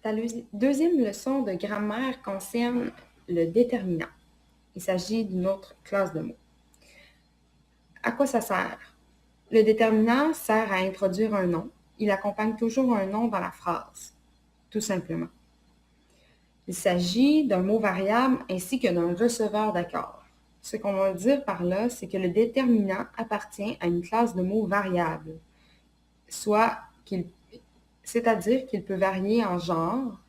Ta deuxième leçon de grammaire concerne le déterminant. Il s'agit d'une autre classe de mots. À quoi ça sert? Le déterminant sert à introduire un nom. Il accompagne toujours un nom dans la phrase, tout simplement. Il s'agit d'un mot variable ainsi que d'un receveur d'accord. Ce qu'on va dire par là, c'est que le déterminant appartient à une classe de mots variables, c'est-à-dire qu'il peut varier en genre,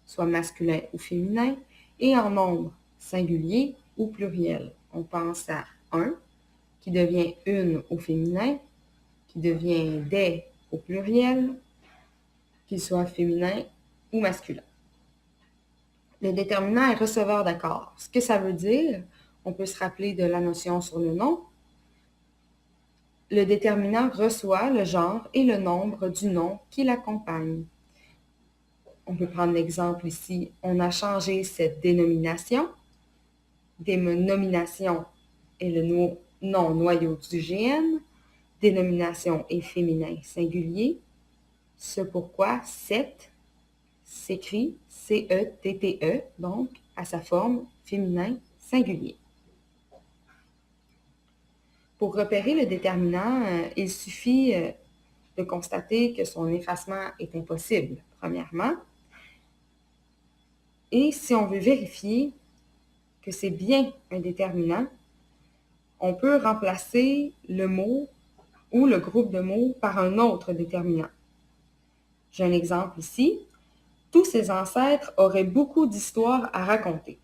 soit masculin ou féminin, et en nombre, singulier ou pluriel. On pense à un, qui devient une au féminin, qui devient des au pluriel, qu'il soit féminin ou masculin. Le déterminant est receveur d'accord. Ce que ça veut dire, on peut se rappeler de la notion sur le nom. Le déterminant reçoit le genre et le nombre du nom qui l'accompagne. On peut prendre l'exemple ici, on a changé cette dénomination. Dénomination est le nom noyau du GN. Dénomination est féminin singulier. Ce pourquoi cette s'écrit C-E-T-T-E, donc à sa forme féminin singulier. Pour repérer le déterminant, il suffit de constater que son effacement est impossible, premièrement. Et si on veut vérifier que c'est bien un déterminant, on peut remplacer le mot ou le groupe de mots par un autre déterminant. J'ai un exemple ici. Tous ses ancêtres auraient beaucoup d'histoires à raconter.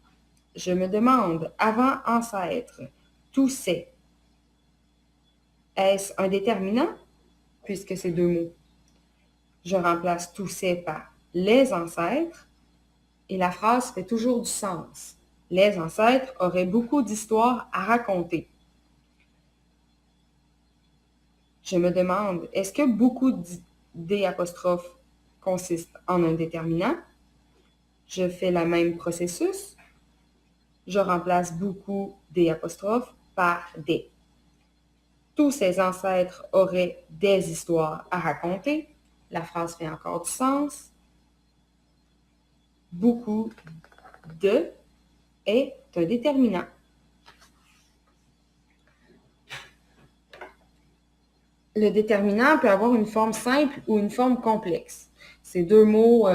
Je me demande, avant ancêtre, tous ces. Est-ce un déterminant, puisque c'est deux mots? Je remplace tous ces par les ancêtres et la phrase fait toujours du sens. Les ancêtres auraient beaucoup d'histoires à raconter. Je me demande, est-ce que beaucoup d' consiste en un déterminant? Je fais le même processus. Je remplace beaucoup d' par des. Tous ses ancêtres auraient des histoires à raconter. La phrase fait encore du sens. Beaucoup de est un déterminant. Le déterminant peut avoir une forme simple ou une forme complexe. C'est deux mots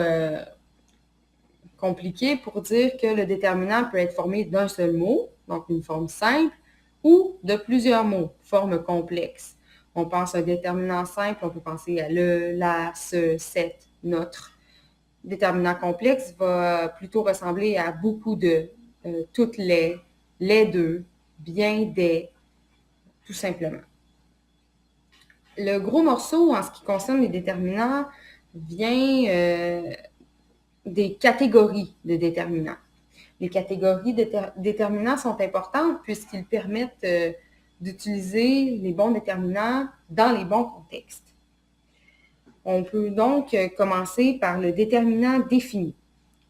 compliqués pour dire que le déterminant peut être formé d'un seul mot, donc une forme simple, ou de plusieurs mots, forme complexe. On pense à un déterminant simple, on peut penser à le, la, ce, cette, notre. Le déterminant complexe va plutôt ressembler à beaucoup de, toutes les deux, bien des, tout simplement. Le gros morceau en ce qui concerne les déterminants vient des catégories de déterminants. Les catégories de déterminants sont importantes puisqu'ils permettent d'utiliser les bons déterminants dans les bons contextes. On peut donc commencer par le déterminant défini.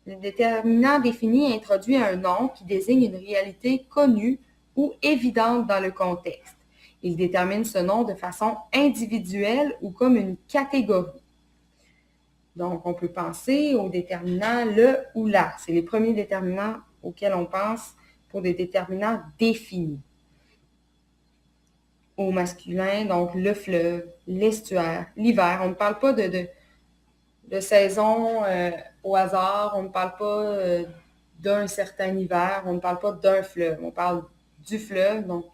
Le déterminant défini introduit un nom qui désigne une réalité connue ou évidente dans le contexte. Il détermine ce nom de façon individuelle ou comme une catégorie. Donc, on peut penser aux déterminants le ou la. C'est les premiers déterminants auxquels on pense pour des déterminants définis. Au masculin, donc le fleuve, l'estuaire, l'hiver. On ne parle pas de saison au hasard, on ne parle pas d'un certain hiver, on ne parle pas d'un fleuve, on parle du fleuve, donc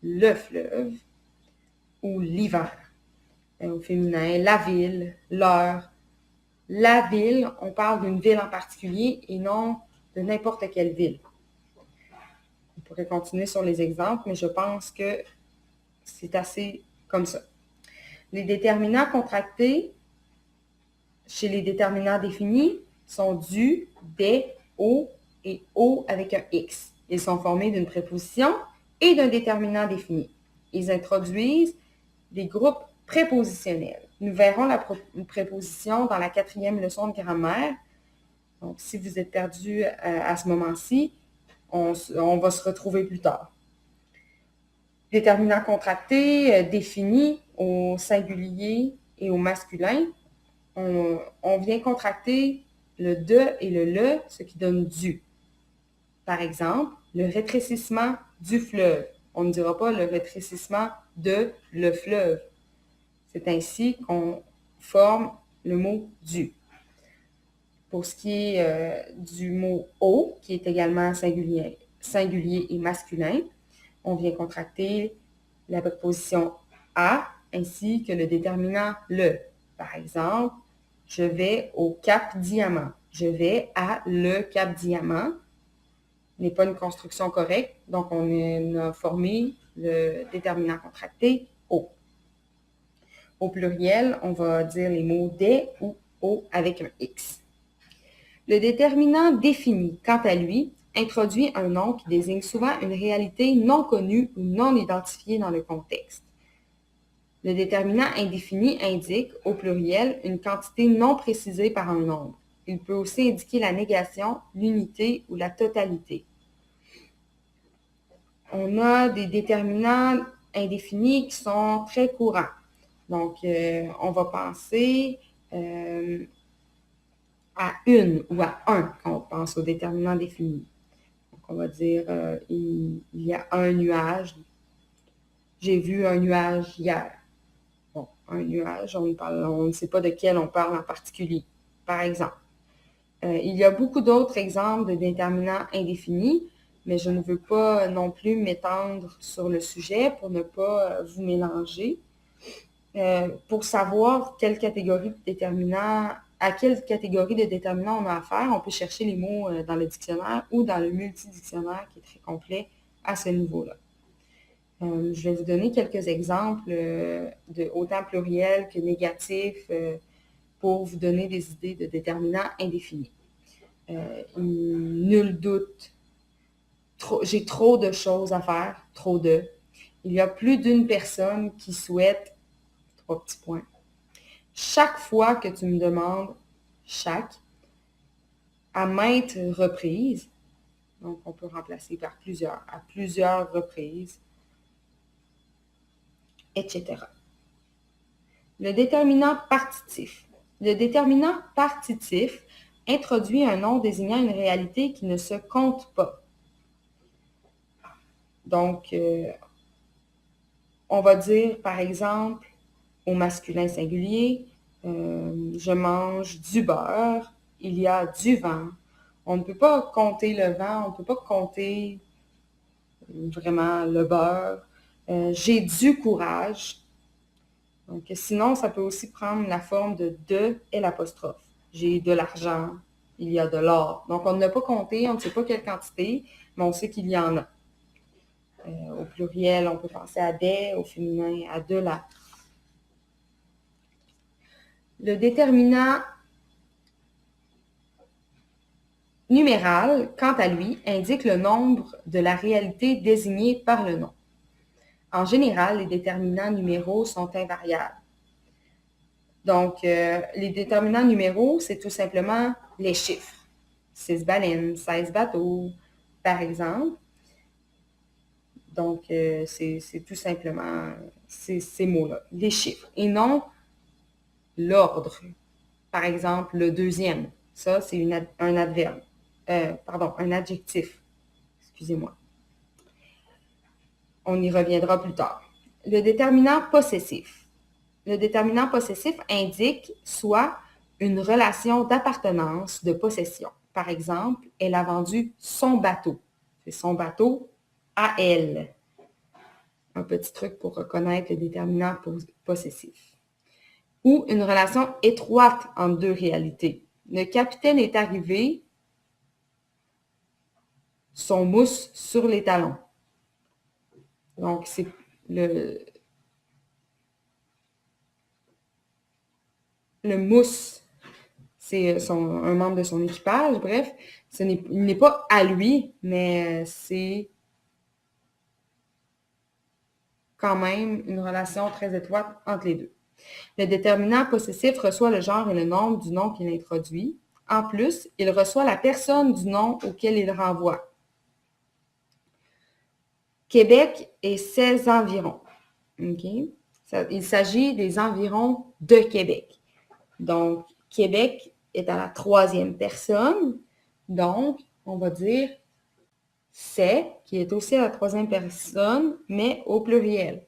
le fleuve ou l'hiver. Au féminin, la ville, l'heure. La ville, on parle d'une ville en particulier et non de n'importe quelle ville. On pourrait continuer sur les exemples, mais je pense que c'est assez comme ça. Les déterminants contractés chez les déterminants définis sont du, des, au et au avec un X. Ils sont formés d'une préposition et d'un déterminant défini. Ils introduisent des groupes prépositionnels. Nous verrons la préposition dans la 4e leçon de grammaire. Donc, si vous êtes perdu à ce moment-ci, on va se retrouver plus tard. Déterminant contracté défini au singulier et au masculin. On vient contracter le de et le le, ce qui donne du. Par exemple, le rétrécissement du fleuve. On ne dira pas le rétrécissement de le fleuve. C'est ainsi qu'on forme le mot du. Pour ce qui est du mot au, qui est également singulier et masculin, on vient contracter la préposition à ainsi que le déterminant le. Par exemple, je vais au Cap Diamant. Je vais à le Cap Diamant. N'est pas une construction correcte, donc on a formé le déterminant contracté au. Au pluriel, on va dire les mots des ou au avec un X. Le déterminant défini, quant à lui, introduit un nom qui désigne souvent une réalité non connue ou non identifiée dans le contexte. Le déterminant indéfini indique, au pluriel, une quantité non précisée par un nombre. Il peut aussi indiquer la négation, l'unité ou la totalité. On a des déterminants indéfinis qui sont très courants. Donc, on va penser à une ou à un quand on pense au déterminant défini. Donc, on va dire, il y a un nuage. J'ai vu un nuage hier. Bon, un nuage, on ne sait pas de quel on parle en particulier, par exemple. Il y a beaucoup d'autres exemples de déterminants indéfinis, mais je ne veux pas non plus m'étendre sur le sujet pour ne pas vous mélanger. Pour savoir quelle catégorie de déterminants, à quelle catégorie de déterminants on a affaire, on peut chercher les mots dans le dictionnaire ou dans le multidictionnaire qui est très complet à ce niveau-là. Je vais vous donner quelques exemples de autant pluriels que négatifs pour vous donner des idées de déterminants indéfinis. Nul doute. J'ai trop de choses à faire. Trop de. Il y a plus d'une personne qui souhaite. 3 petits points. Chaque fois que tu me demandes chaque, à maintes reprises, donc on peut remplacer par plusieurs, à plusieurs reprises, etc. Le déterminant partitif. Le déterminant partitif introduit un nom désignant une réalité qui ne se compte pas. Donc, on va dire, par exemple, au masculin singulier, je mange du beurre, il y a du vent. On ne peut pas compter le vent, on ne peut pas compter vraiment le beurre. J'ai du courage. Donc, sinon, ça peut aussi prendre la forme de et l'apostrophe. J'ai de l'argent, il y a de l'or. Donc, on n'a pas compté, on ne sait pas quelle quantité, mais on sait qu'il y en a. Au pluriel, on peut penser à des, au féminin, à de la. Le déterminant numéral, quant à lui, indique le nombre de la réalité désignée par le nom. En général, les déterminants numéraux sont invariables. Donc, les déterminants numéraux, c'est tout simplement les chiffres. 6 baleines, 16 bateaux, par exemple. Donc, c'est tout simplement ces mots-là, les chiffres, et non l'ordre. Par exemple, le deuxième, ça, c'est un adverbe. Un adjectif. Excusez-moi. On y reviendra plus tard. Le déterminant possessif. Le déterminant possessif indique soit une relation d'appartenance, de possession. Par exemple, elle a vendu son bateau. C'est son bateau à elle. Un petit truc pour reconnaître le déterminant possessif. Ou une relation étroite entre deux réalités. Le capitaine est arrivé, son mousse sur les talons. Donc, c'est le mousse, c'est un membre de son équipage. Bref, il n'est pas à lui, mais c'est quand même une relation très étroite entre les deux. Le déterminant possessif reçoit le genre et le nombre du nom qu'il introduit. En plus, il reçoit la personne du nom auquel il renvoie. Québec et ses environs. Okay? Il s'agit des environs de Québec. Donc, Québec est à la troisième personne. Donc, on va dire c'est, qui est aussi à la troisième personne, mais au pluriel.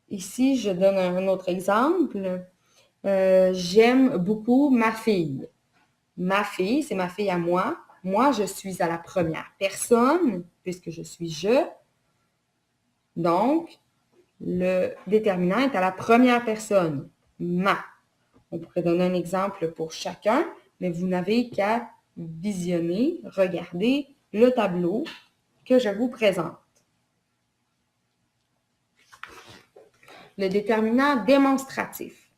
Ici, je donne un autre exemple. J'aime beaucoup ma fille. Ma fille, c'est ma fille à moi. Moi, je suis à la première personne, puisque je suis je. Donc, le déterminant est à la première personne. Ma. On pourrait donner un exemple pour chacun, mais vous n'avez qu'à visionner, regarder le tableau que je vous présente. Le déterminant démonstratif.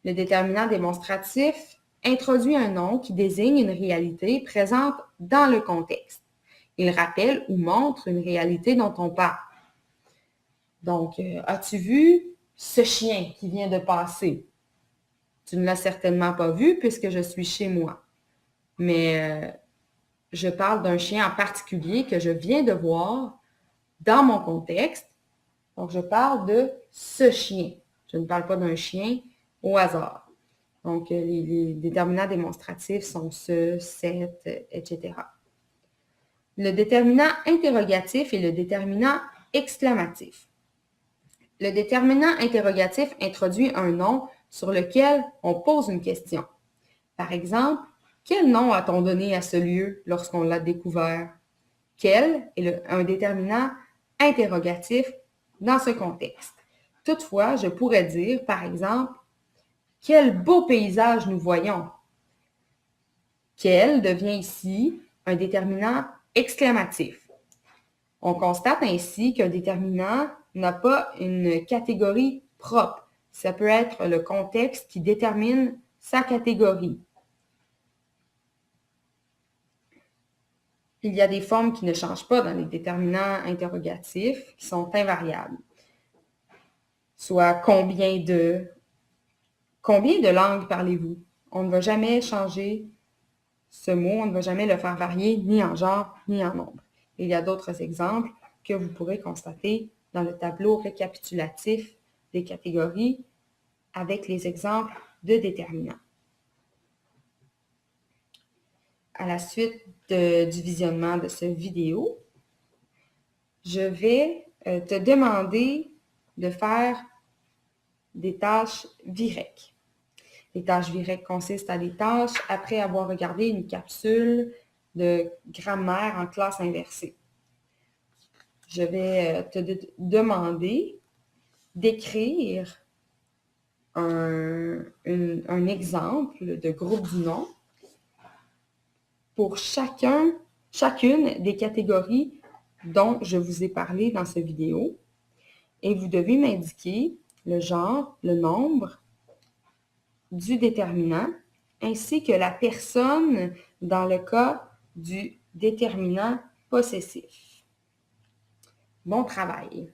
Le déterminant démonstratif introduit un nom qui désigne une réalité présente dans le contexte. Il rappelle ou montre une réalité dont on parle. Donc, as-tu vu ce chien qui vient de passer? Tu ne l'as certainement pas vu puisque je suis chez moi. Mais je parle d'un chien en particulier que je viens de voir dans mon contexte. Donc, je parle de ce chien. Je ne parle pas d'un chien au hasard. Donc, les déterminants démonstratifs sont ce, cette, etc. Le déterminant interrogatif et le déterminant exclamatif. Le déterminant interrogatif introduit un nom sur lequel on pose une question. Par exemple, quel nom a-t-on donné à ce lieu lorsqu'on l'a découvert? Quel est un déterminant interrogatif dans ce contexte? Toutefois, je pourrais dire, par exemple, quel beau paysage nous voyons. Quel devient ici un déterminant exclamatif. On constate ainsi qu'un déterminant n'a pas une catégorie propre. Ça peut être le contexte qui détermine sa catégorie. Il y a des formes qui ne changent pas dans les déterminants interrogatifs, qui sont invariables. Soit combien de langues parlez-vous? On ne va jamais changer ce mot, on ne va jamais le faire varier ni en genre ni en nombre. Il y a d'autres exemples que vous pourrez constater dans le tableau récapitulatif des catégories avec les exemples de déterminants. À la suite du visionnement de cette vidéo, je vais te demander de faire des tâches VIREC. Les tâches VIREC consistent à des tâches après avoir regardé une capsule de grammaire en classe inversée. Je vais te demander d'écrire un exemple de groupe du nom pour chacune des catégories dont je vous ai parlé dans cette vidéo. Et vous devez m'indiquer le genre, le nombre du déterminant, ainsi que la personne dans le cas du déterminant possessif. Bon travail!